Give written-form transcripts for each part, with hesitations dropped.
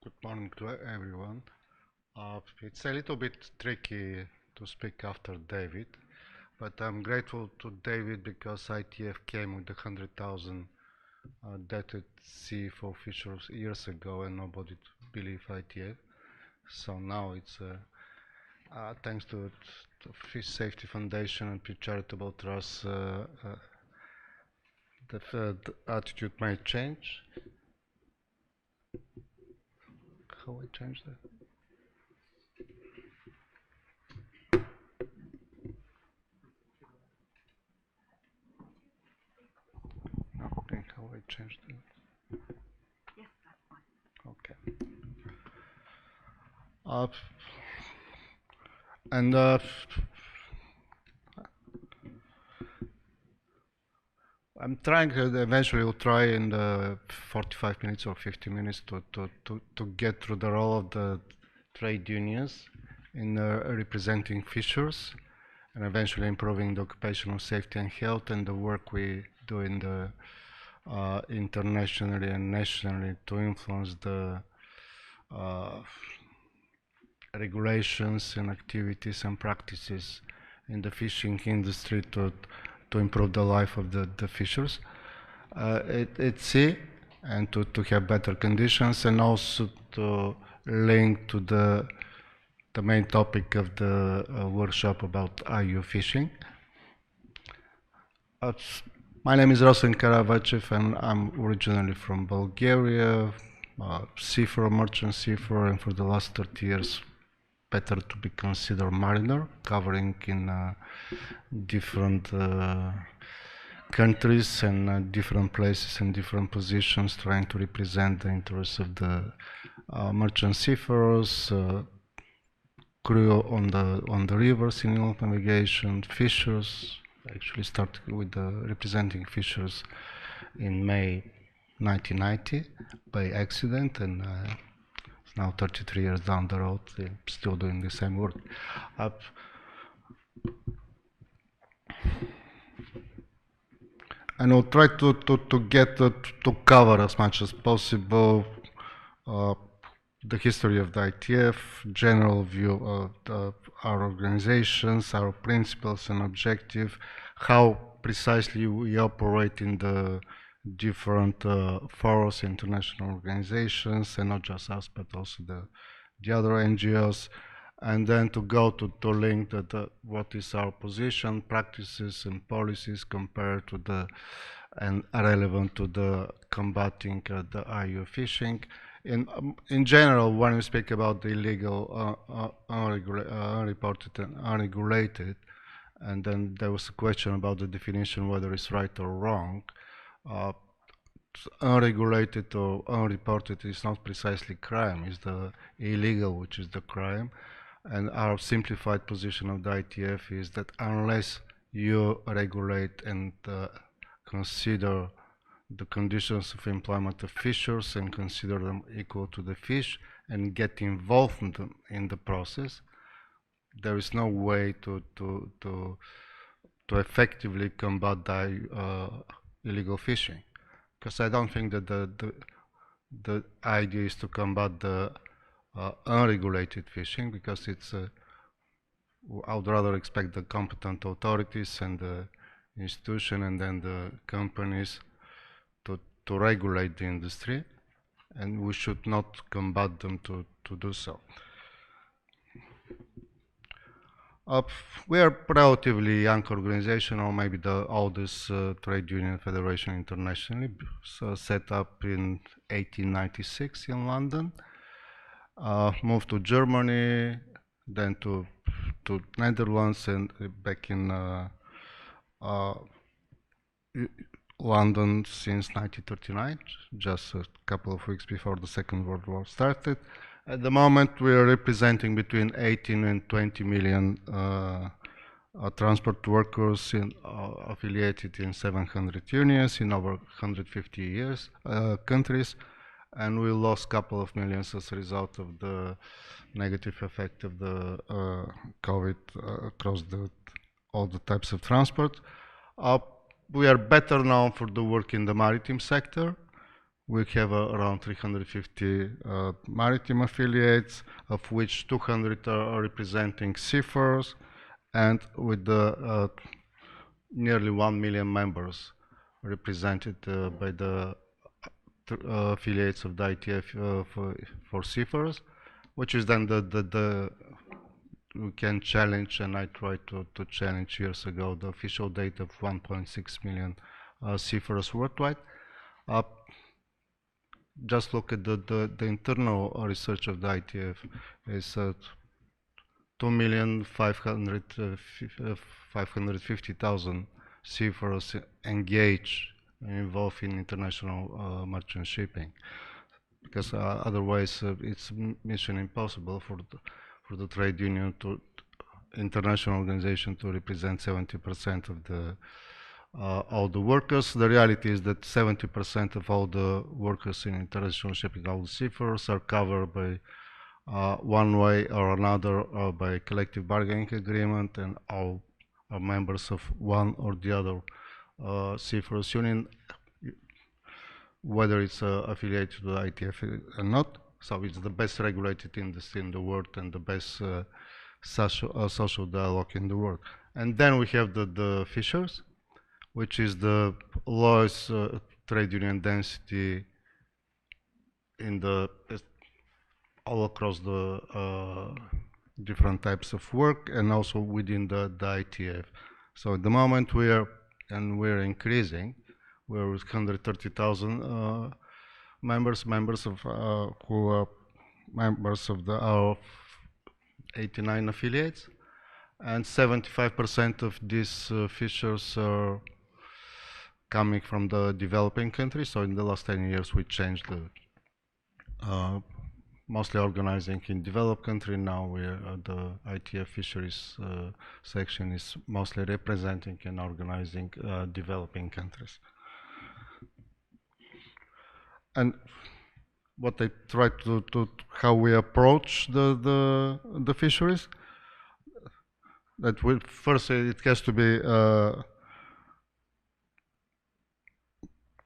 Good morning to everyone. It's a little bit tricky to speak after David, but I'm grateful to David because ITF came with the 100,000 dated CFO features years ago and nobody believed ITF. So now it's thanks to Fish Safety Foundation and Fish Charitable Trust, the attitude may change. How I change that? Okay, how I change that? Yes, that's fine. Okay. I'm trying eventually will try in the 45 minutes or 50 minutes to get through the role of the trade unions in representing fishers and eventually improving the occupational safety and health and the work we do in the internationally and nationally to influence the regulations and activities and practices in the fishing industry to improve the life of the fishers at sea and to have better conditions, and also to link to the main topic of the workshop about ILO fishing. My name is Rossen Karavatchev and I'm originally from Bulgaria, seafarer, merchant seafarer, and for the last 30 years better to be considered mariner, covering in different countries and different places and different positions, trying to represent the interests of the merchant seafarers, crew on the rivers in inland navigation, fishers. Actually started with representing fishers in May 1990 by accident, and now 33 years down the road, still doing the same work. And I'll try to get to cover as much as possible the history of the ITF, general view of our organizations, our principles and objective, how precisely we operate in the different forums, international organizations, and not just us, but also the other NGOs, and then to go to link what is our position, practices, and policies compared to and relevant to the combating the ILO fishing. In general, when we speak about the illegal, unreported, and unregulated, and then there was a question about the definition whether it's right or wrong. Unregulated or unreported is not precisely crime, it's the illegal which is the crime. And our simplified position of the ITF is that unless you regulate and consider the conditions of employment of fishers and consider them equal to the fish and get involved in the process, there is no way to effectively combat the illegal fishing. Because I don't think that the idea is to combat the unregulated fishing, because it's I would rather expect the competent authorities and the institution and then the companies to regulate the industry, and we should not combat them to do so. We are a relatively young organization, or maybe the oldest trade union federation internationally, so set up in 1896 in London. Moved to Germany, then to Netherlands, and back in London since 1939, just a couple of weeks before the Second World War started. At the moment, we are representing between 18 and 20 million transport workers affiliated in 700 unions in over 150 countries, and we lost a couple of millions as a result of the negative effect of the COVID across all the types of transport. We are better known for the work in the maritime sector. we have around 350 maritime affiliates, of which 200 are representing seafarers, and with the nearly 1 million members represented by the affiliates of the ITF for seafarers, which is then the we can challenge, and I tried to challenge years ago, the official data of 1.6 million seafarers worldwide. Just look at the internal research of the ITF is 2,550,000 seafarers engaged involved in international merchant shipping, because otherwise it's mission impossible for the trade union to international organization to represent 70% of the all the workers. The reality is that 70% of all the workers in international shipping, all the seafarers, are covered by one way or another by collective bargaining agreement, and all are members of one or the other seafarers union, whether it's affiliated to the ITF or not. So it's the best regulated industry in the world and the best social dialogue in the world. And then we have the fishers, which is the lowest trade union density in the all across the different types of work, and also within the ITF. So at the moment we're increasing. We're with 130,000 members of who are members of our 89 affiliates, and 75% of these fishers are coming from the developing countries. So in the last 10 years we changed the mostly organizing in developed country. Now we're the ITF fisheries section is mostly representing and organizing developing countries. And what I try to how we approach the fisheries, that will first it has to be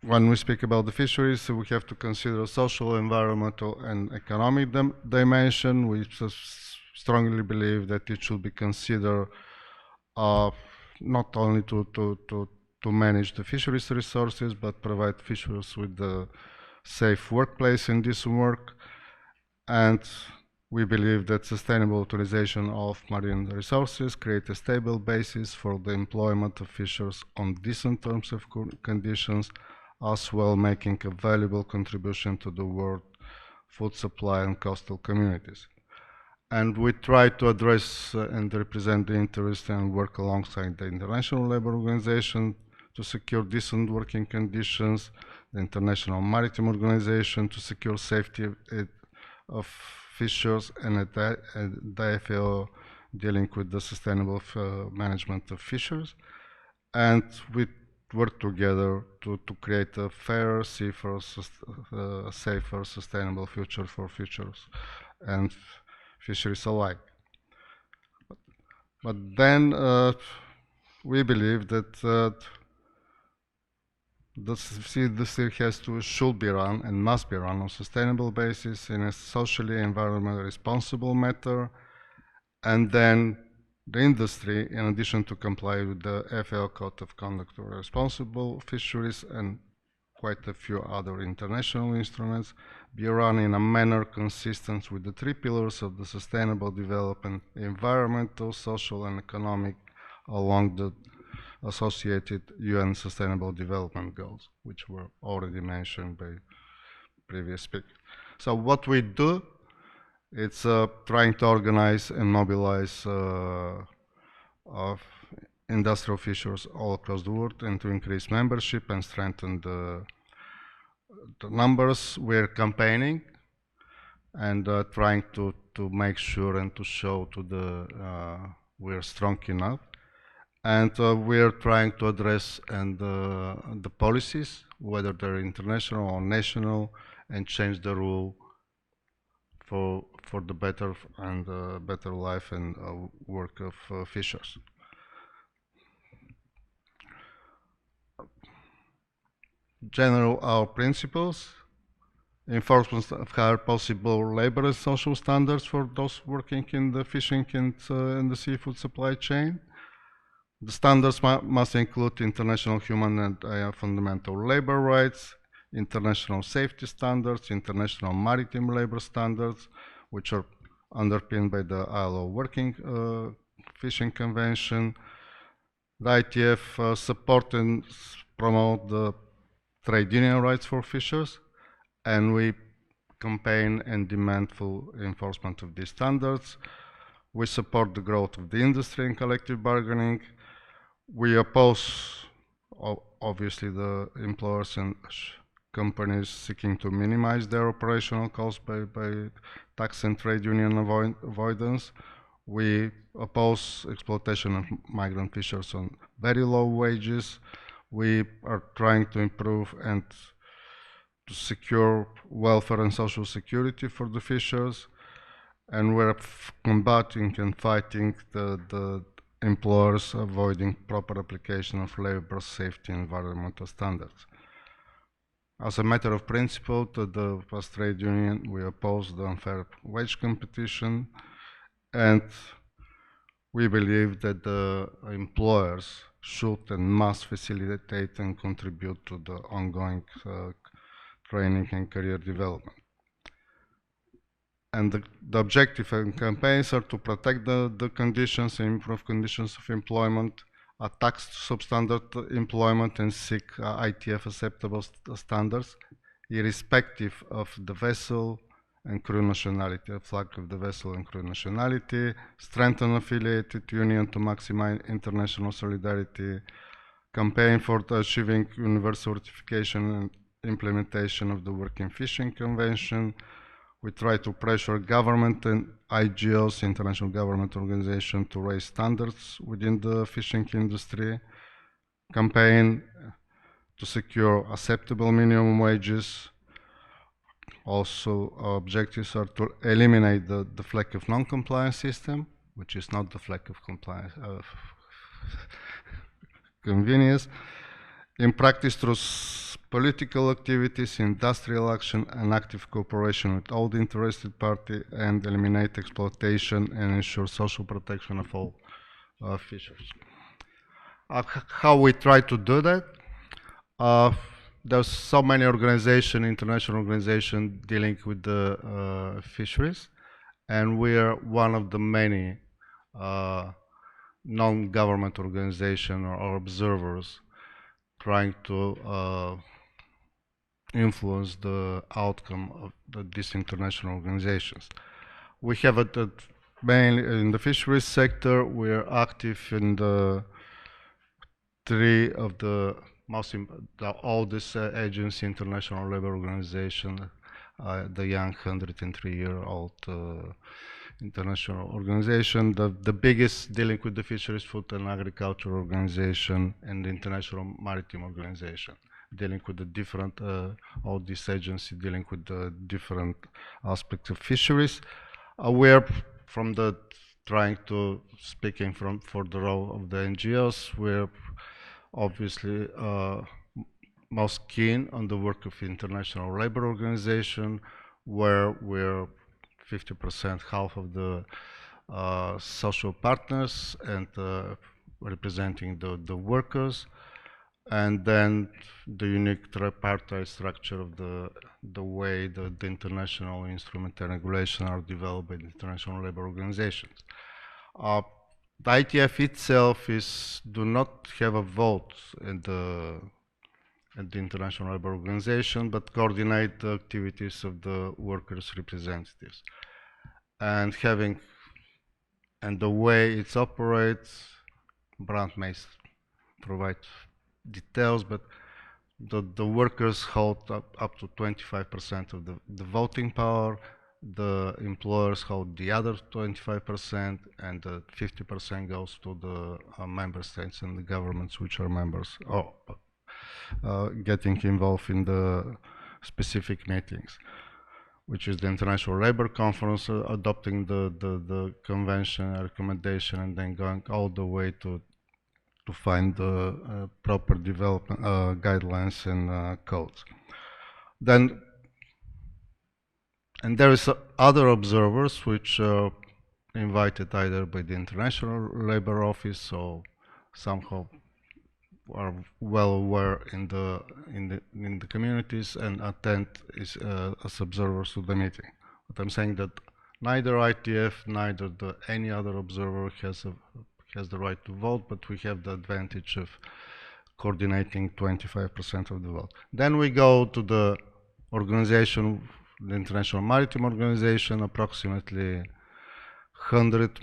when we speak about the fisheries, we have to consider social, environmental, and economic dimension. We strongly believe that it should be considered not only to manage the fisheries resources, but provide fishers with the safe workplace in this work. And we believe that sustainable utilization of marine resources create a stable basis for the employment of fishers on decent terms of conditions, as well making a valuable contribution to the world food supply and coastal communities. And we try to address and represent the interest and work alongside the International Labour Organization to secure decent working conditions, the International Maritime Organization to secure safety of fishers, and at the FAO dealing with the sustainable management of fishers. And we work together to create a fairer, safer, sustainable future for fishers and fisheries alike. But then we believe that the industry should be run and must be run on a sustainable basis in a socially and environmentally responsible manner, and then the industry, in addition to comply with the FAO Code of Conduct for Responsible Fisheries and quite a few other international instruments, be run in a manner consistent with the three pillars of the sustainable development: environmental, social, and economic, along the associated UN Sustainable Development Goals, which were already mentioned by previous speakers. So what we do, it's trying to organize and mobilize of industrial fishers all across the world, and to increase membership and strengthen the numbers. We're campaigning and trying to make sure and to show to the we're strong enough. And we're trying to address and the policies, whether they're international or national, and change the rule for the better and better life and work of fishers. General our principles. enforcement of higher possible labor and social standards for those working in the fishing and the seafood supply chain. The standards must include international human and fundamental labor rights, international safety standards, international maritime labor standards, which are underpinned by the ILO Working Fishing Convention. The ITF support and promote the trade union rights for fishers, and we campaign and demand full enforcement of these standards. We support the growth of the industry and collective bargaining. We oppose, obviously, the employers and companies seeking to minimize their operational costs by tax and trade union avoidance. We oppose exploitation of migrant fishers on very low wages. We are trying to improve and to secure welfare and social security for the fishers, and we're combating and fighting the employers avoiding proper application of labor safety and environmental standards. As a matter of principle, to the past trade union, we oppose the unfair wage competition, and we believe that the employers should and must facilitate and contribute to the ongoing training and career development. And the objective and campaigns are to protect the conditions and improve conditions of employment, attack substandard employment, and seek ITF acceptable standards, irrespective of the vessel and crew nationality, flag of the vessel and crew nationality, strengthen affiliated union to maximize international solidarity, campaign for achieving universal ratification and implementation of the Working Fishing Convention. We try to pressure government and IGOs, international government organizations, to raise standards within the fishing industry, campaign to secure acceptable minimum wages. Also, our objectives are to eliminate the flag of non-compliance system, which is not the flag of compliance, convenience. In practice, through political activities, industrial action, and active cooperation with all the interested parties, and eliminate exploitation and ensure social protection of all fishers. How we try to do that? There's so many organizations, international organizations, dealing with the fisheries, and we are one of the many non-government organizations or observers trying to influence the outcome of these international organizations. We have mainly in the fisheries sector. We are active in the three of the the oldest agency, International Labour Organization, the young 103-year-old international organization, the biggest dealing with the fisheries, food and agriculture organization, and the International Maritime Organization, dealing with the different, all these agencies dealing with the different aspects of fisheries. We're from the trying to, speaking for the role of the NGOs, we're obviously most keen on the work of International Labour Organization, where we're 50%, half of the social partners and representing the workers, and then the unique tripartite structure of the way the international instrument and regulation are developed by the International Labour Organizations. The ITF itself do not have a vote at the International Labour Organization, but coordinate the activities of the workers' representatives. And the way it operates, Brandt may provide details, but the workers hold up to 25% of the voting power. The employers hold the other 25%, and the 50% goes to the member states and the governments which are members, or getting involved in the specific meetings, which is the International Labour Conference adopting the convention recommendation, and then going all the way to find the proper development guidelines and codes. Then And there is other observers which are invited either by the International Labour Office or somehow are well aware in the communities and attend as observers to the meeting. But I'm saying that neither ITF, neither any other observer has the right to vote, but we have the advantage of coordinating 25% of the vote. Then we go to the organization, the International Maritime Organization, approximately 100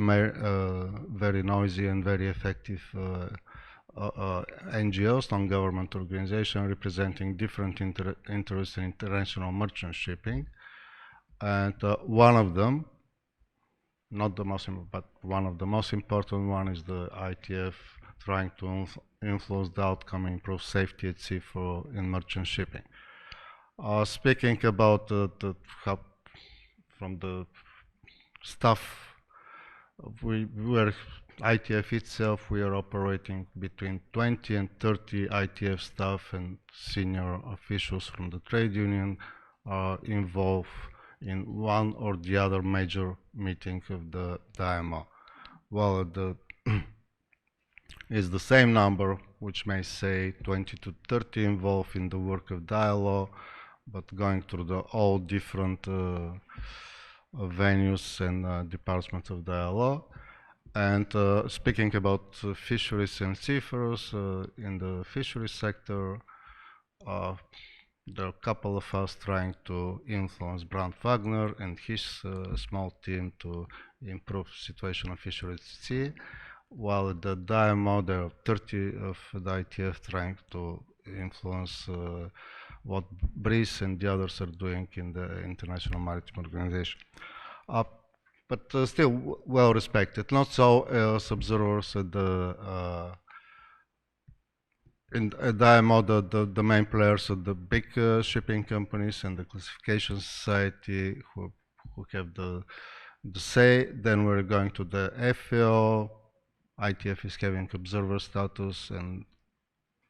very noisy and very effective NGOs, non-government organizations representing different interests in international merchant shipping. And one of them, not the most important, but one of the most important one is the ITF trying to influence the outcome and improve safety at sea in merchant shipping. Speaking about from the staff, we were ITF itself, we are operating between 20 and 30 ITF staff and senior officials from the trade union are involved in one or the other major meeting of the IMO. Well, is the same number, which may say 20 to 30 involved in the work of the ILO, but going through all different venues and departments of the ILO. And speaking about fisheries and seafarers, in the fisheries sector, there are a couple of us trying to influence Brand Wagner and his small team to improve situation of fisheries at sea, while at the IMO there are 30 of the ITF trying to influence what Brice and the others are doing in the International Maritime Organization. But still well respected, not so as observers at the at the IMO, the main players of the big shipping companies and the classification society who have the say. Then we're going to the FAO. ITF is having observer status, and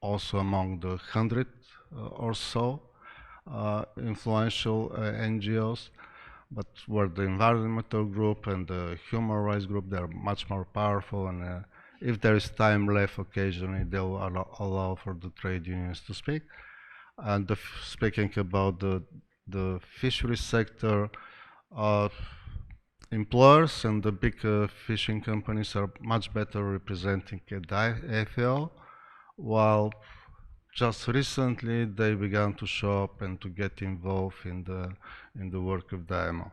also among the 100 or so influential NGOs. But where the environmental group and the human rights group, they're much more powerful, and if there is time left occasionally, they'll allow for the trade unions to speak. And speaking about the fisheries sector, employers and the big fishing companies are much better representing at the FAO, while just recently they began to show up and to get involved in the work of the IMO.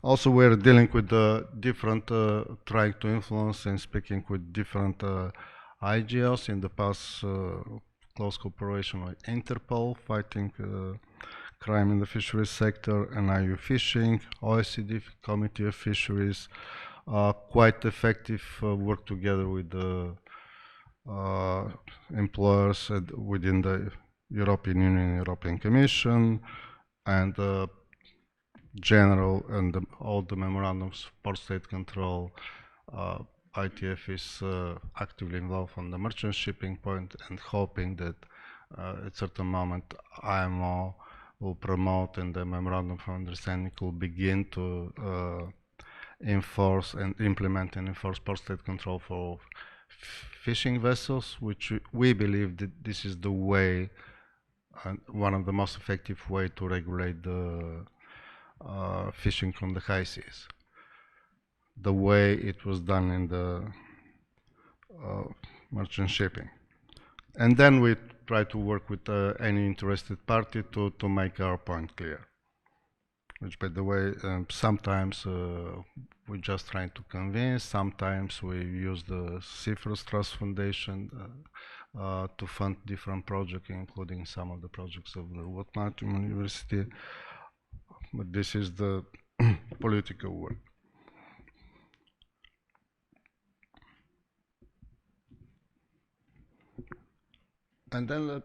Also, we're dealing with different, trying to influence and speaking with different IGOs. In the past, close cooperation with Interpol, fighting crime in the fisheries sector, and IU Fishing, OECD, Committee of Fisheries, quite effective work together with the employers within the European Union, European Commission, and general and all the memorandums of port state control. ITF is actively involved on the merchant shipping point and hoping that at certain moment IMO will promote and the memorandum of understanding will begin to enforce and implement and enforce port state control for fishing vessels, which we believe that this is the way, one of the most effective way to regulate the fishing from the high seas, the way it was done in the merchant shipping. And then we try to work with any interested party to make our point clear. Which, by the way, sometimes we're just trying to convince, sometimes we use the Seafarers Trust Foundation to fund different projects, including some of the projects of the World Maritime University. But this is the political work. And then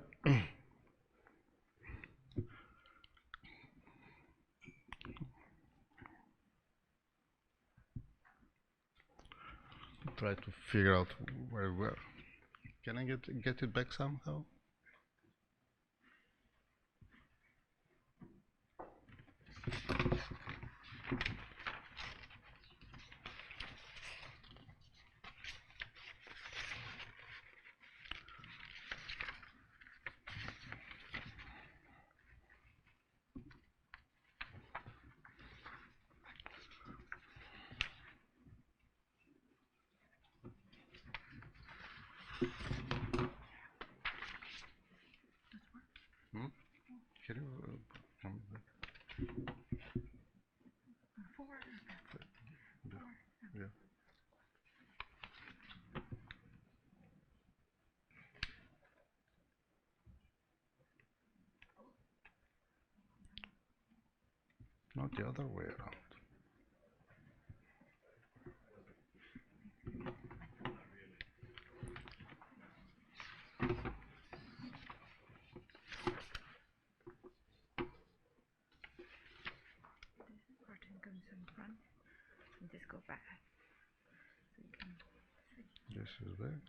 try to figure out where we are. Can I get it back somehow? Hmm? Can you come back? Yeah. Not the other way around. This curtain comes in front and just go back. So you can see. This is there.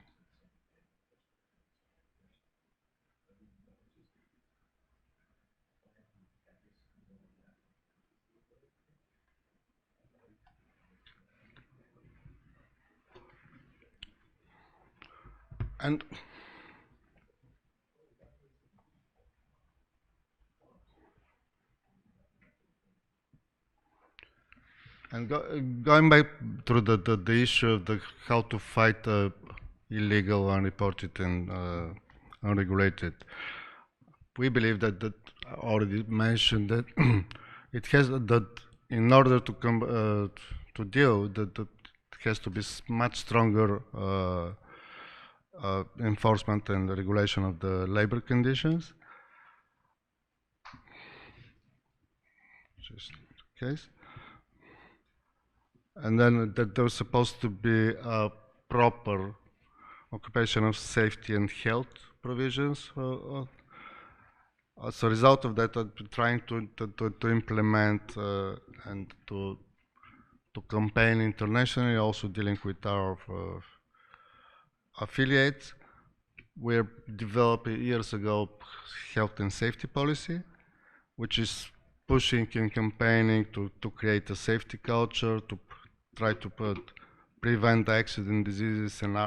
And going back to the issue of how to fight illegal, unreported, and unregulated, we believe that I already mentioned that it has that in order to deal that it has to be much stronger enforcement and regulation of the labor conditions. Just in case. And then that there's supposed to be a proper occupational safety and health provisions. As a result of that, I've been trying to implement and to campaign internationally, also dealing with our affiliates. We're developing years ago health and safety policy, which is pushing and campaigning to create a safety culture, to try to prevent accident diseases and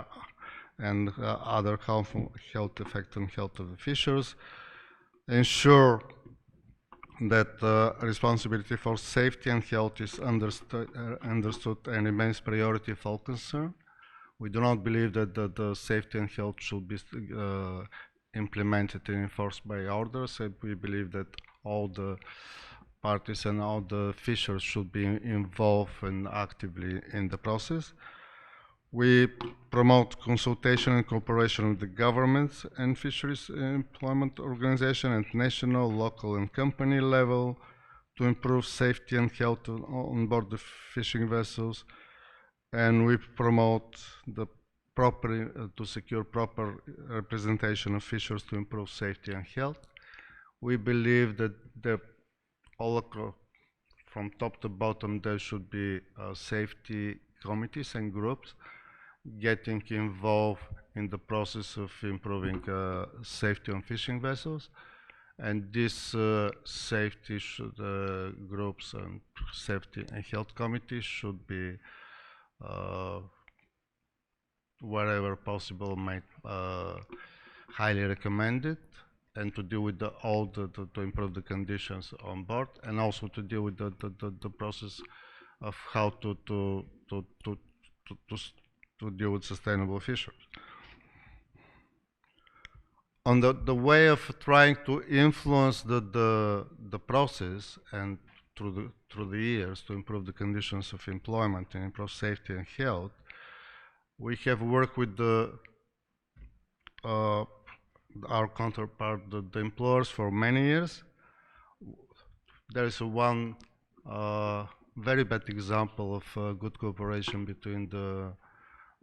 other harmful health effects on health of the fishers, ensure that responsibility for safety and health is understood and remains priority of all concern. We do not believe that the safety and health should be implemented and enforced by orders. And we believe that all the parties and all the fishers should be involved and actively in the process. We promote consultation and cooperation with the governments and fisheries employment organization at national, local, and company level to improve safety and health on board the fishing vessels. And we promote the proper to secure proper representation of fishers to improve safety and health. We believe that all from top to bottom there should be safety committees and groups getting involved in the process of improving safety on fishing vessels. And these safety groups and safety and health committees should be wherever possible made highly recommended, and to deal with to improve the conditions on board, and also to deal with the process of how to deal with sustainable fisheries. On the way of trying to influence the process and through the years to improve the conditions of employment and improve safety and health, we have worked with our counterpart, the employers, for many years. There is one very bad example of good cooperation between the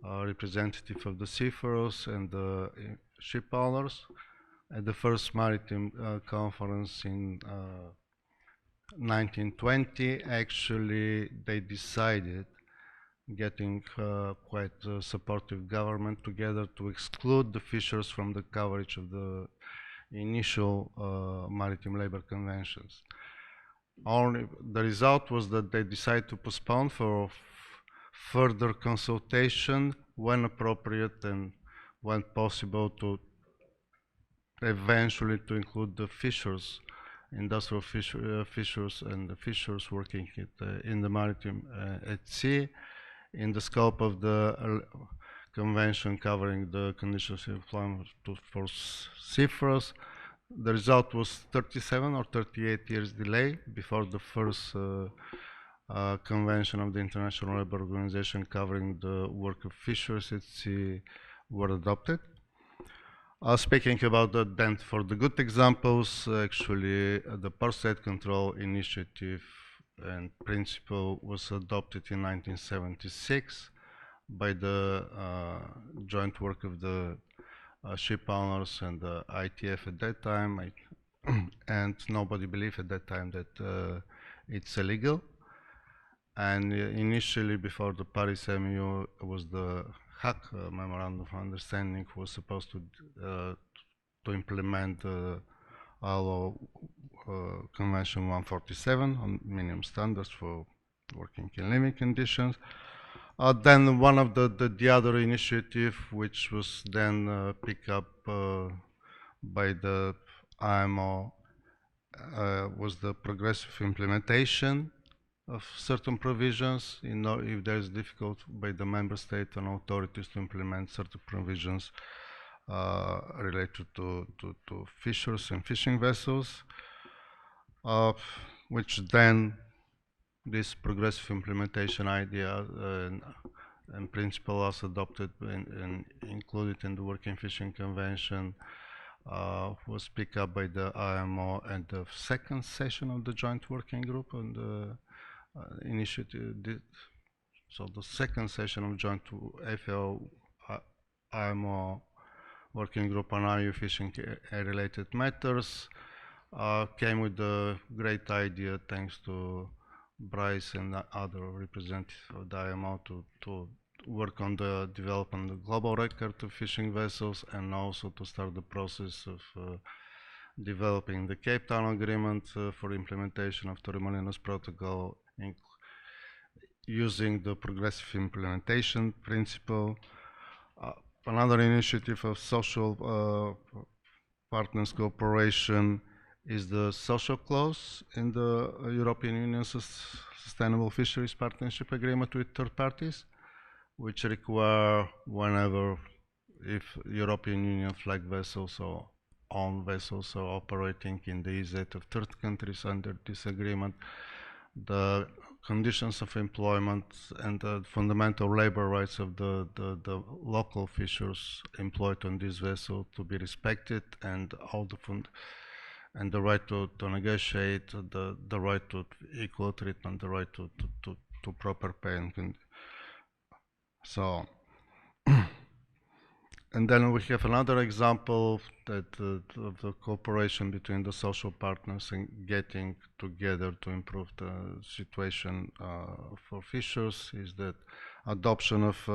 representative of the seafarers and the ship owners at the first maritime conference in 1920. Actually, they decided, getting quite a supportive government together, to exclude the fishers from the coverage of the initial maritime labor conventions. Only the result was that they decided to postpone for further consultation when appropriate and when possible to eventually to include the fishers, industrial fishers and the fishers working in the maritime at sea in the scope of the convention covering the conditions of employment for seafarers. The result was 37 or 38 years delay before the first convention of the International Labour Organization covering the work of fishers at sea were adopted. Speaking about that, then for the good examples, actually the Port Control Initiative and principle was adopted in 1976 by the joint work of the ship owners and the ITF at that time, and nobody believed at that time that it's illegal. And initially, before the Paris MU was the Hague Memorandum of Understanding was supposed to implement the ILO Convention 147 on minimum standards for working and living conditions. Then one of the other initiative, which was then picked up by the IMO, was the progressive implementation of certain provisions. If there is difficult by the member state and authorities to implement certain provisions related to fishers and fishing vessels, which then this progressive implementation idea and principle was adopted and included in the Working Fishing Convention, was picked up by the IMO at the second session of the Joint Working Group on the initiative. So the second session of Joint FAO IMO Working Group on IU fishing related matters came with a great idea, thanks to Bryce and other representatives of the IMO, to work on the development of the global record of fishing vessels, and also to start the process of developing the Cape Town Agreement for implementation of Torremolinos Protocol, using the progressive implementation principle. Another initiative of social partners cooperation is the social clause in the European Union's Sustainable Fisheries Partnership Agreement with third parties, which require whenever, if European Union flag vessels or own vessels are operating in the EZ of third countries under this agreement, the conditions of employment and the fundamental labor rights of the local fishers employed on this vessel to be respected, and all the and the right to negotiate, the right to equal treatment, the right to proper pay. And so, and then we have another example that of the cooperation between the social partners and getting together to improve the situation for fishers is that adoption of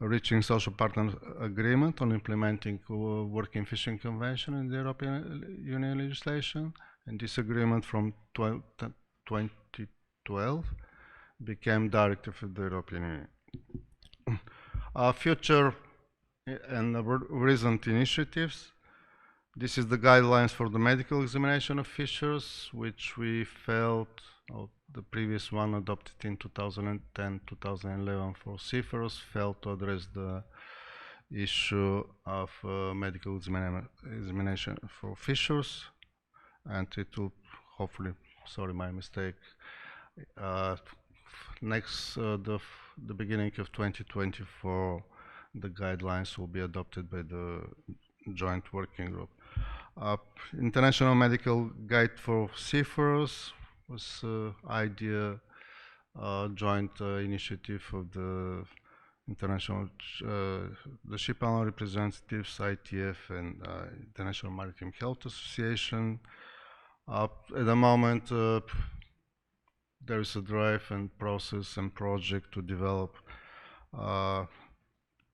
reaching social partner agreement on implementing Working Fishing Convention in the European Union legislation, and this agreement from 2012 became directive of the European Union. Future and recent initiatives. This is the guidelines for the medical examination of fishers, which we felt, the previous one adopted in 2010-2011 for seafarers, failed to address the issue of medical examination for fishers, and it will hopefully, sorry, my mistake, next the beginning of 2024 the guidelines will be adopted by the joint working group. International Medical Guide for Seafarers was idea joint initiative of the international the ship owner representatives, ITF, and International Maritime Health Association. At the moment there is a drive and process and project to develop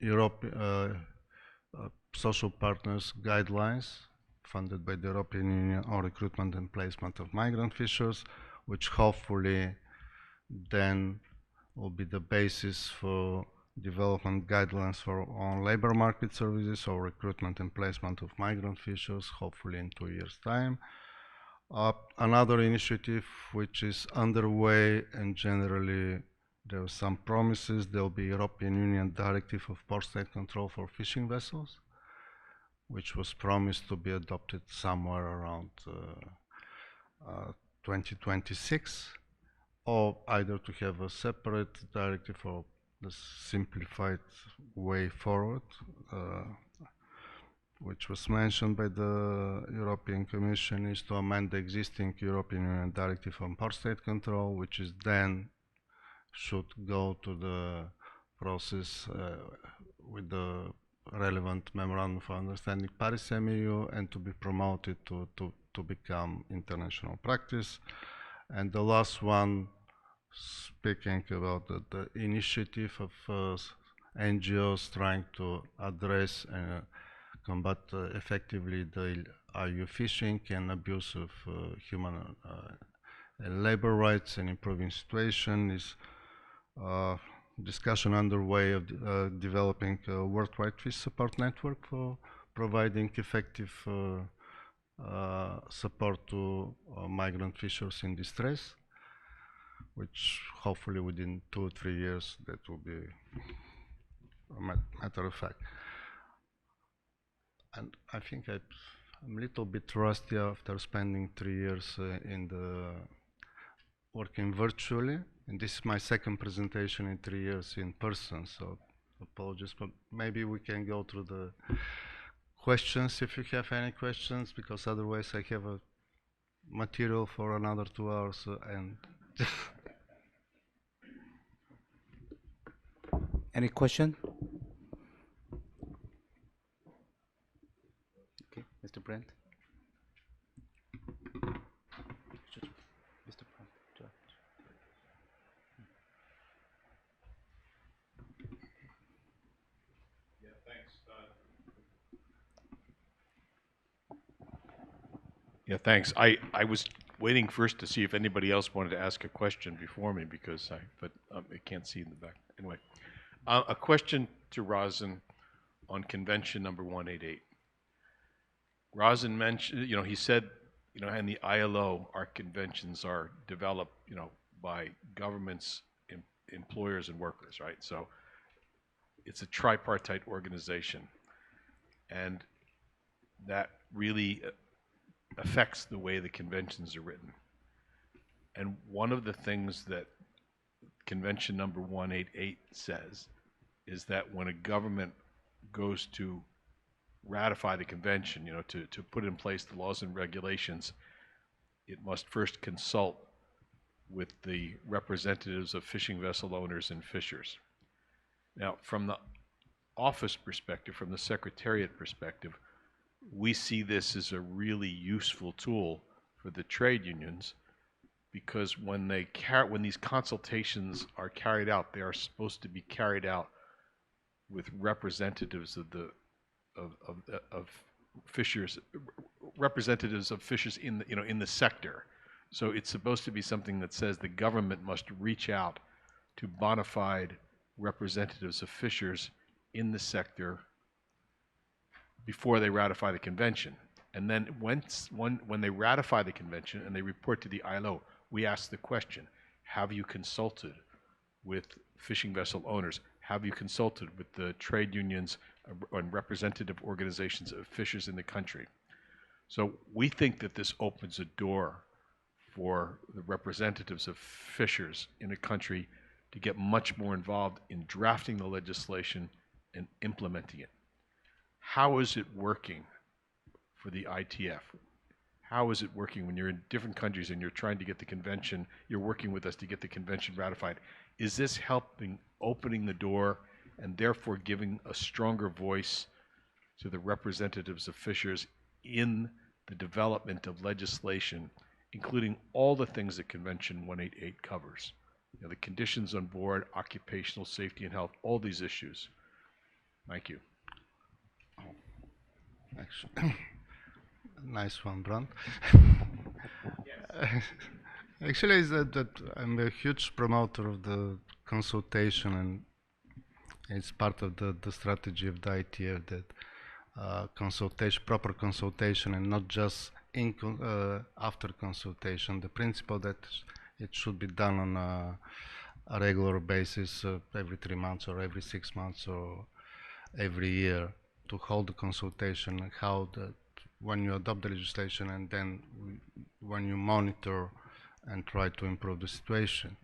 Europe social partners guidelines funded by the European Union on recruitment and placement of migrant fishers, which hopefully then will be the basis for development guidelines for on labor market services or recruitment and placement of migrant fishers, hopefully in 2 years' time. Another initiative which is underway, and generally there are some promises, there will be European Union Directive of Port State Control for fishing vessels, which was promised to be adopted somewhere around 2026, or either to have a separate directive or the simplified way forward, which was mentioned by the European Commission, is to amend the existing European Union Directive on Port State Control, which is then should go to the process with the relevant Memorandum of Understanding Paris MEU and to be promoted to become international practice. And the last one, speaking about the initiative of NGOs trying to address and combat effectively the IU fishing and abuse of human and labor rights and improving situation, is discussion underway of developing a worldwide fish support network for providing effective support to migrant fishers in distress, which hopefully within 2 or 3 years that will be a matter of fact. And I think I'm a little bit rusty after spending 3 years in the working virtually, and this is my second presentation in 3 years in person, so apologies, but maybe we can go through the questions if you have any questions, because otherwise I have a material for another 2 hours and Any question? Okay, Mr. Brent. Mr. Brent. Yeah, thanks. Yeah, thanks. I was waiting first to see if anybody else wanted to ask a question before me because I can't see in the back. Anyway, a question to Rossen on Convention number 188. Rossen mentioned, he said, in the ILO, our conventions are developed, by governments, employers, and workers, right? So it's a tripartite organization, and that really affects the way the conventions are written. And one of the things that Convention number 188 says is that when a government goes to ratify the convention, to put in place the laws and regulations, it must first consult with the representatives of fishing vessel owners and fishers. Now, from the office perspective, from the Secretariat perspective, we see this as a really useful tool for the trade unions, because when these consultations are carried out, they are supposed to be carried out with representatives of fishers, representatives of fishers in the in the sector. So it's supposed to be something that says the government must reach out to bona fide representatives of fishers in the sector before they ratify the convention. And then when they ratify the convention and they report to the ILO, we ask the question, have you consulted with fishing vessel owners? Have you consulted with the trade unions and representative organizations of fishers in the country? So we think that this opens a door for the representatives of fishers in a country to get much more involved in drafting the legislation and implementing it. How is it working for the ITF? How is it working when you're in different countries and you're trying to get the convention, you're working with us to get the convention ratified? Is this helping opening the door and therefore giving a stronger voice to the representatives of fishers in the development of legislation, including all the things that Convention 188 covers? The conditions on board, occupational safety and health, all these issues. Thank you. actually, nice one, Brant. Actually, is that I'm a huge promoter of the consultation, and it's part of the strategy of the ITF that consultation, proper consultation, and not just after consultation. The principle that it should be done on a regular basis, every 3 months or every 6 months or every year, to hold the consultation and how when you adopt the legislation and then when you monitor and try to improve the situation.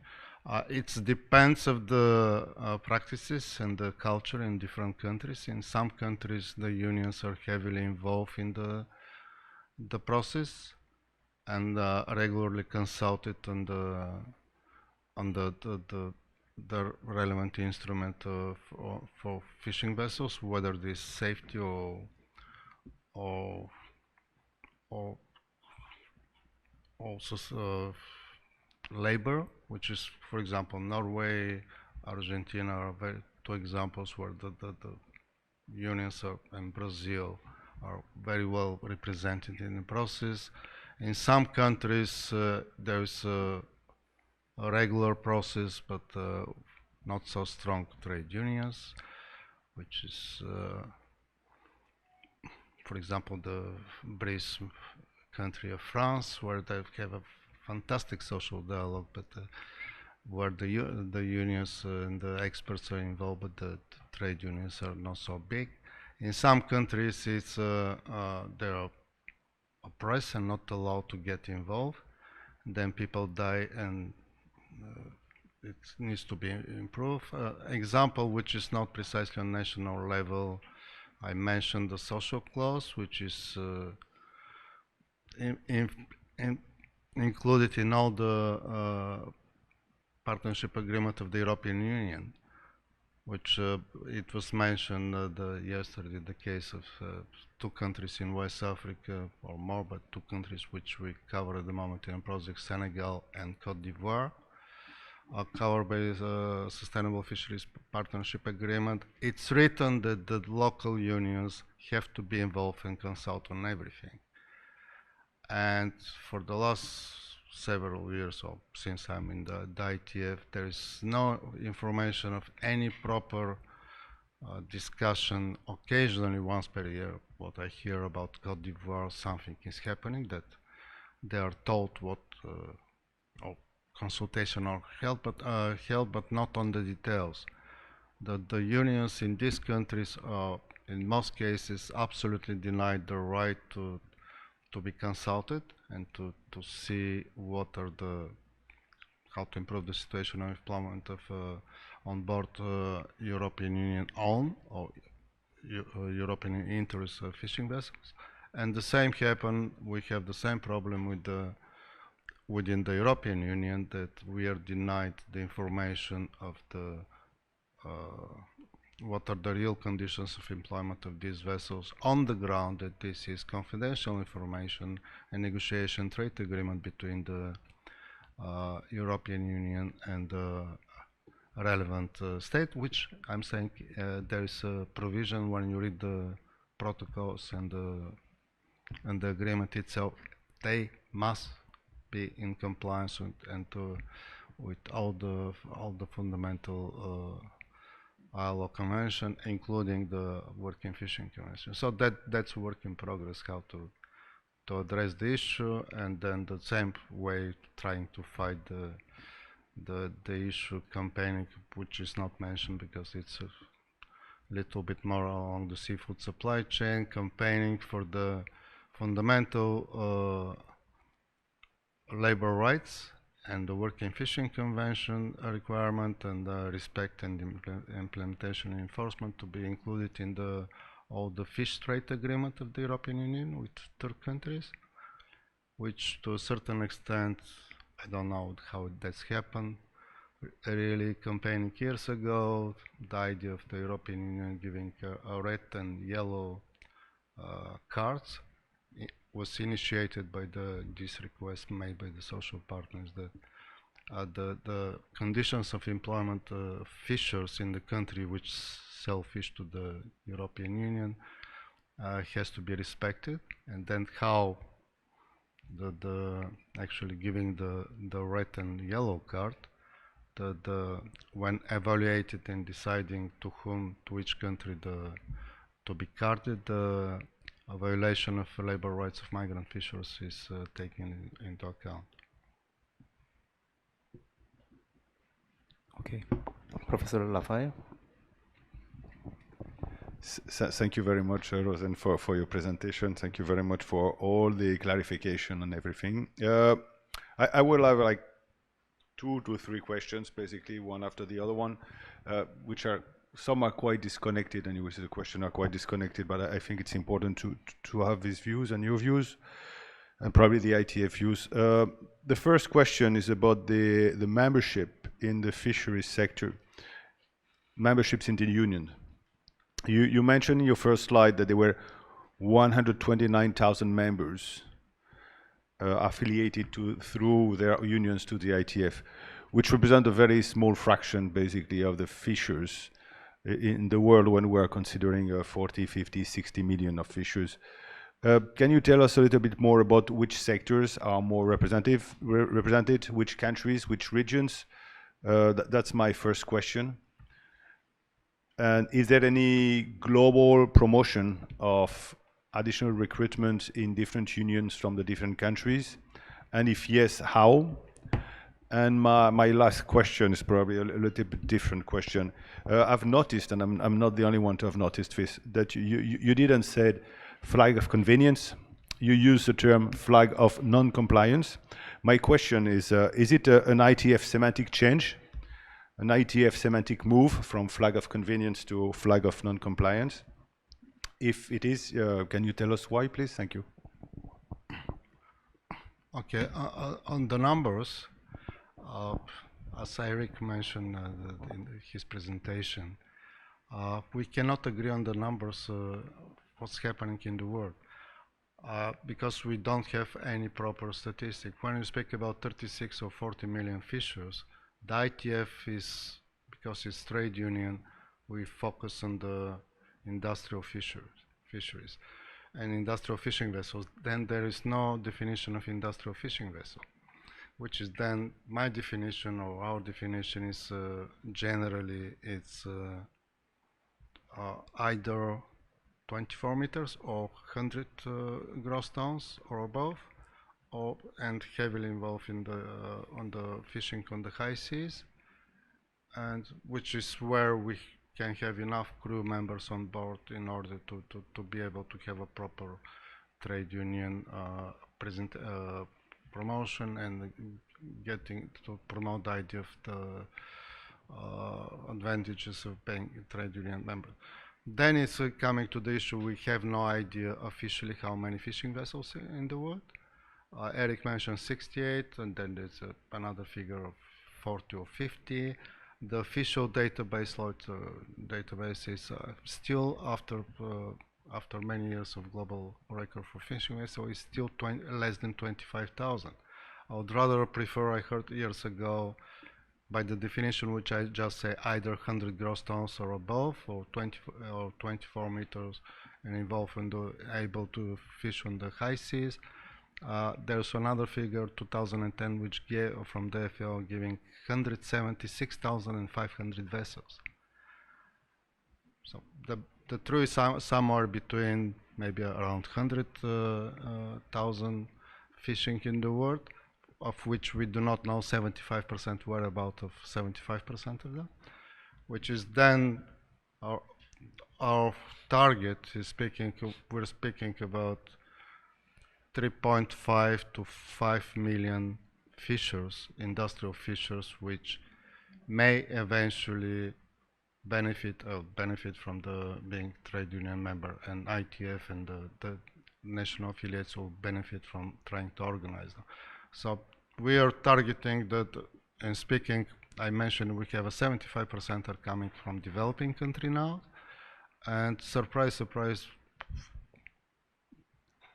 It depends of the practices and the culture in different countries. In some countries, the unions are heavily involved in the process and regularly consulted on the relevant instrument for fishing vessels, whether this safety or also labor, which is, for example, Norway, Argentina are two examples where the unions and Brazil are very well represented in the process. In some countries, there is a regular process, but not so strong trade unions, which is, for example, the Brice country of France, where they have a fantastic social dialogue, but where the unions and the experts are involved, but the trade unions are not so big. In some countries, it's they are oppressed and not allowed to get involved. Then people die, and it needs to be improved. Example which is not precisely on national level, I mentioned the social clause, which is included in all the partnership agreement of the European Union, which it was mentioned yesterday, the case of two countries in West Africa, or more, but two countries which we cover at the moment in project, Senegal and Cote d'Ivoire, are covered by the Sustainable Fisheries Partnership Agreement. It's written that the local unions have to be involved and consult on everything. And for the last several years, or since I'm in the ITF, there is no information of any proper discussion. Occasionally, once per year, what I hear about Cote d'Ivoire, something is happening, that they are told what consultation are held, but not on the details. The unions in these countries are, in most cases, absolutely denied the right to be consulted and to see what are how to improve the situation of employment of on board European Union owned or European interest fishing vessels. And the same happen, we have the same problem with within the European Union, that we are denied the information of the what are the real conditions of employment of these vessels on the ground, that this is confidential information and negotiation trade agreement between the European Union and the relevant state, which I'm saying there is a provision when you read the protocols and the agreement itself, they must be in compliance with all the fundamental ILO convention, including the working fishing convention. So that's a work in progress, how to address the issue, and then the same way trying to fight the issue campaigning, which is not mentioned because it's a little bit more along the seafood supply chain, campaigning for the fundamental labor rights and the working fishing convention requirement, and respect and implementation and enforcement to be included in all the fish trade agreement of the European Union with third countries, which to a certain extent, I don't know how that's happened, really campaigning years ago, the idea of the European Union giving a red and yellow cards was initiated by this request made by the social partners, that the conditions of employment of fishers in the country which sell fish to the European Union has to be respected, and then how actually giving the red and yellow card, when evaluated and deciding to which country to be carded, a violation of labor rights of migrant fishers is taken into account. Okay, Professor Lafayette. Thank you very much, Rosen, for your presentation. Thank you very much for all the clarification and everything. I will have like 2 to 3 questions, basically, one after the other one, which are, some are quite disconnected, and the question are quite disconnected, but I think it's important to have these views and your views, and probably the ITF views. The first question is about the membership in the fisheries sector, memberships in the union. You mentioned in your first slide that there were 129,000 members affiliated through their unions to the ITF, which represent a very small fraction, basically, of the fishers in the world when we are considering 40, 50, 60 million of fishers. Can you tell us a little bit more about which sectors are more represented, which countries, which regions? That's my first question. And is there any global promotion of additional recruitment in different unions from the different countries? And if yes, how? And my last question is probably a little bit different question. I've noticed, and I'm not the only one to have noticed this, that you didn't say flag of convenience. You use the term flag of non-compliance. My question is it an ITF semantic change? An ITF semantic move from flag of convenience to flag of non-compliance? If it is, can you tell us why, please? Thank you. Okay, on the numbers, as Eric mentioned in his presentation, we cannot agree on the numbers, what's happening in the world, because we don't have any proper statistic. When you speak about 36 or 40 million fishers, the ITF is, because it's trade union, we focus on the industrial fisheries and industrial fishing vessels. Then there is no definition of industrial fishing vessel, which is then my definition, or our definition is generally it's either 24 meters or 100 gross tons or above, and heavily involved in the on the fishing on the high seas, and which is where we can have enough crew members on board in order to be able to have a proper trade union promotion and getting to promote the idea of the advantages of being a trade union member. Then it's coming to the issue, we have no idea officially how many fishing vessels in the world. Eric mentioned 68, and then there's another figure of 40 or 50. The official database is still, after many years of global record for fishing vessels, is still less than 25,000. I would rather prefer, I heard years ago, by the definition which I just say, either 100 gross tons or above, or 24 meters, and involved in able to fish on the high seas. There's another figure, 2010, which gave from the FAO, giving 176,500 vessels. So the truth is somewhere between maybe around 100,000 fishing in the world, of which we do not know 75% whereabouts of 75% of them, which is then our target is we're speaking about 3.5 to 5 million fishers, industrial fishers, which may eventually benefit from the being trade union member, and ITF and the national affiliates will benefit from trying to organize them. So we are targeting that, and speaking, I mentioned we have a 75% are coming from developing country now, and surprise, surprise,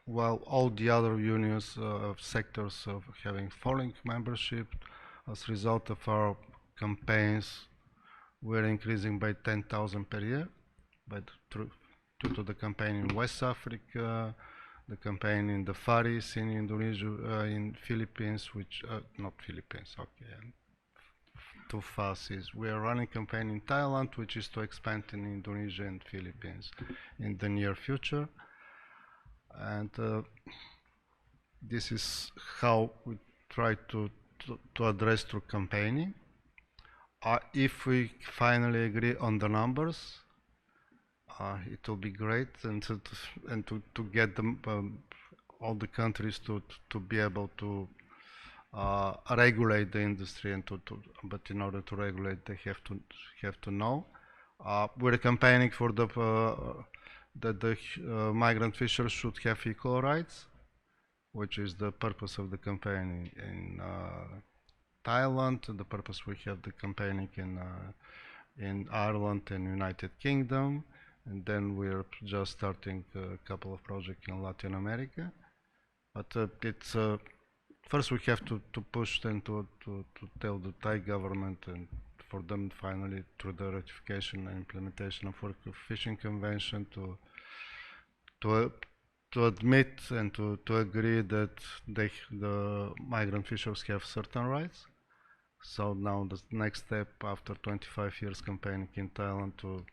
while all the other unions sectors of having falling membership, as a result of our campaigns, we're increasing by 10,000 per year, but due to the campaign in West Africa, the campaign in the Far East, in Indonesia, in Philippines, which not Philippines, okay, too fast is we are running campaign in Thailand, which is to expand in Indonesia and Philippines in the near future. And this is how we try to address through campaigning. If we finally agree on the numbers, it will be great, and to get them all the countries to be able to regulate the industry and but in order to regulate they have to know. We're campaigning for that the migrant fishers should have equal rights, which is the purpose of the campaign in Thailand, and the purpose we have the campaigning in Ireland and United Kingdom, and then we're just starting a couple of projects in Latin America. But it's first we have to push them to tell the Thai government, and for them finally through the ratification and implementation of World Fishing Convention to admit and to agree that the migrant fishers have certain rights. So now the next step after 25 years campaigning in Thailand to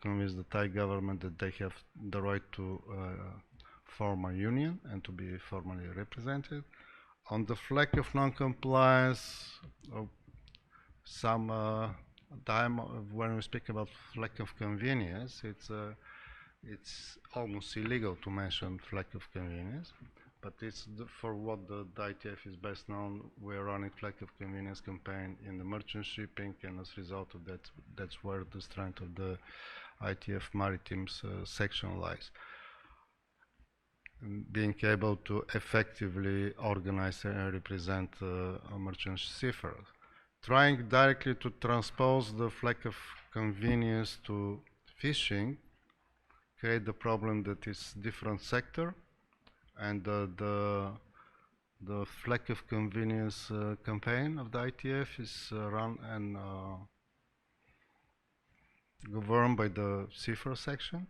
convince the Thai government that they have the right to form a union and to be formally represented. On the flag of non-compliance, some time when we speak about flag of convenience, it's almost illegal to mention flag of convenience, but it's for what the ITF is best known. We're running flag of convenience campaign in the merchant shipping, and as a result of that, that's where the strength of the ITF Maritime's section lies. Being able to effectively organize and represent merchant seafarers. Trying directly to transpose the flag of convenience to fishing create the problem that it's different sector, and the flag of convenience campaign of the ITF is run and governed by the seafarer section.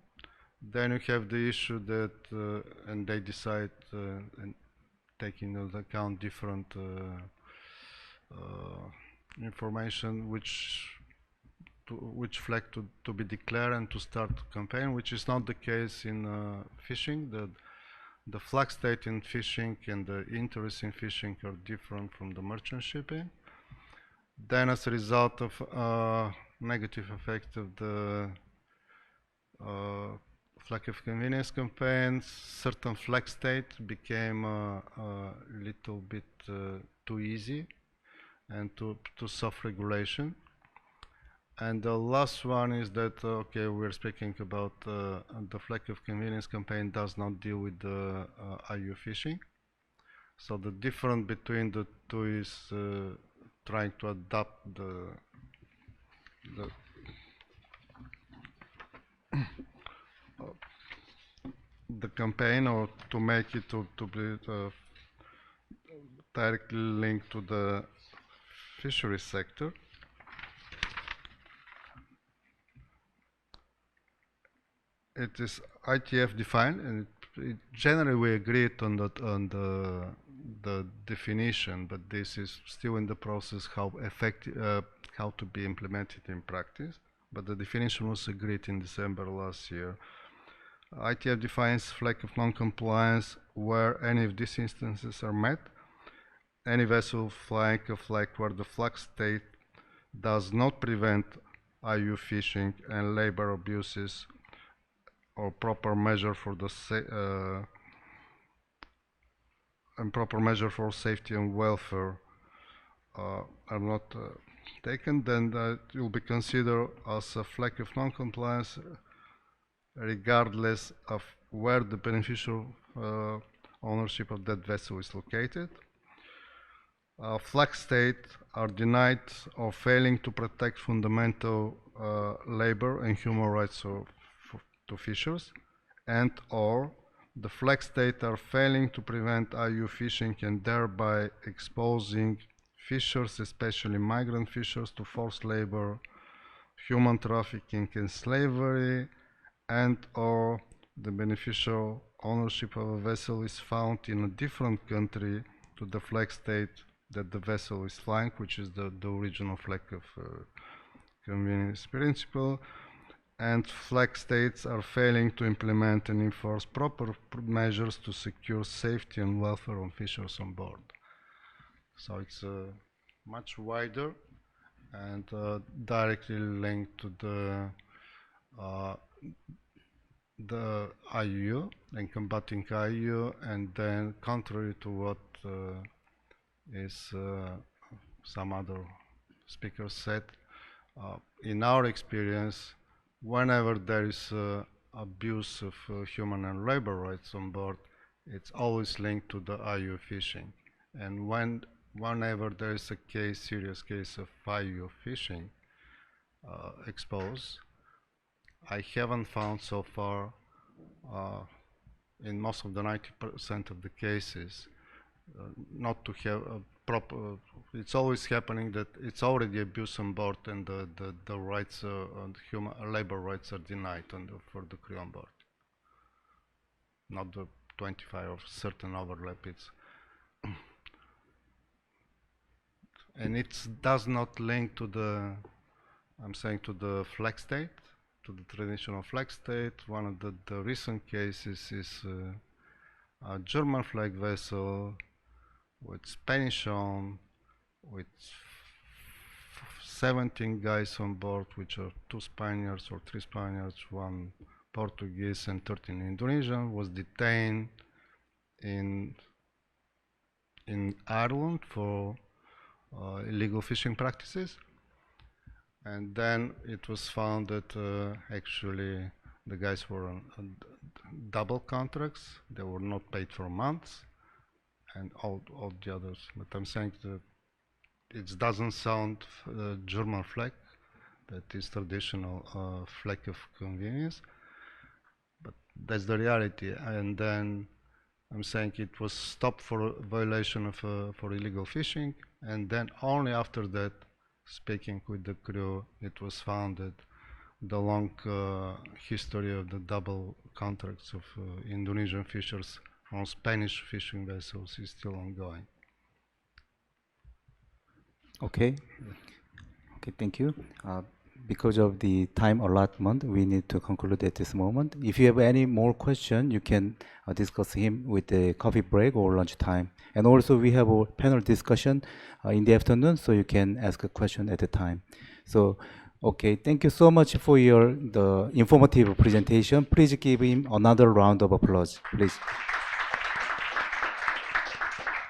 Then you have the issue that, and they decide and taking into account different information which flag to be declared and to start campaign, which is not the case in fishing. The flag state in fishing and the interest in fishing are different from the merchant shipping. Then as a result of negative effect of the flag of convenience campaigns, certain flag state became a little bit too easy and too self-regulation. And the last one is that, okay, we're speaking about the flag of convenience campaign does not deal with the IU fishing. So the difference between the two is trying to adapt the campaign, or to make it to be directly linked to the fisheries sector. It is ITF defined, and generally we agreed on the definition, but this is still in the process how effective how to be implemented in practice. But the definition was agreed in December last year. ITF defines flag of non-compliance where any of these instances are met. Any vessel flying a flag where the flag state does not prevent IU fishing and labor abuses or proper measure for the proper measure for safety and welfare are not taken, then it will be considered as a flag of non-compliance regardless of where the beneficial ownership of that vessel is located. Flag states are denied or failing to protect fundamental labor and human rights to fishers, and or the flag states are failing to prevent IU fishing and thereby exposing fishers, especially migrant fishers, to forced labor, human trafficking and slavery, and or the beneficial ownership of a vessel is found in a different country to the flag state that the vessel is flying, which is the original flag of convenience principle, and flag states are failing to implement and enforce proper measures to secure safety and welfare of fishers on board. So it's much wider and directly linked to the the IU and combating IU, and then contrary to what is some other speakers said, in our experience, whenever there is abuse of human and labor rights on board, it's always linked to the IU fishing. And whenever there is a case, serious case of IU fishing exposed, I haven't found so far, in most of the 90% of the cases, not to have a proper. It's always happening that it's already abuse on board, and the rights and human labor rights are denied for the crew on board. Not the 25 or certain overlap. It's and it does not link to the. I'm saying to the flag state, to the traditional flag state. One of the recent cases is a German flag vessel with Spanish owned, with 17 guys on board, which are 2 Spaniards or 3 Spaniards, 1 Portuguese and 13 Indonesian, was detained in Ireland for illegal fishing practices. And then it was found that actually the guys were on double contracts. They were not paid for months, and all the others. But I'm saying that it doesn't sound German flag, that is traditional flag of convenience, but that's the reality. And then I'm saying it was stopped for violation of for illegal fishing, and then only after that, speaking with the crew, it was found that the long history of the double contracts of Indonesian fishers on Spanish fishing vessels is still ongoing. Okay. Okay, thank you. Because of the time allotment, we need to conclude at this moment. If you have any more question, you can discuss him with the coffee break or lunch time. And also we have a panel discussion in the afternoon, so you can ask a question at the time. So, okay, thank you so much for the informative presentation. Please give him another round of applause, please.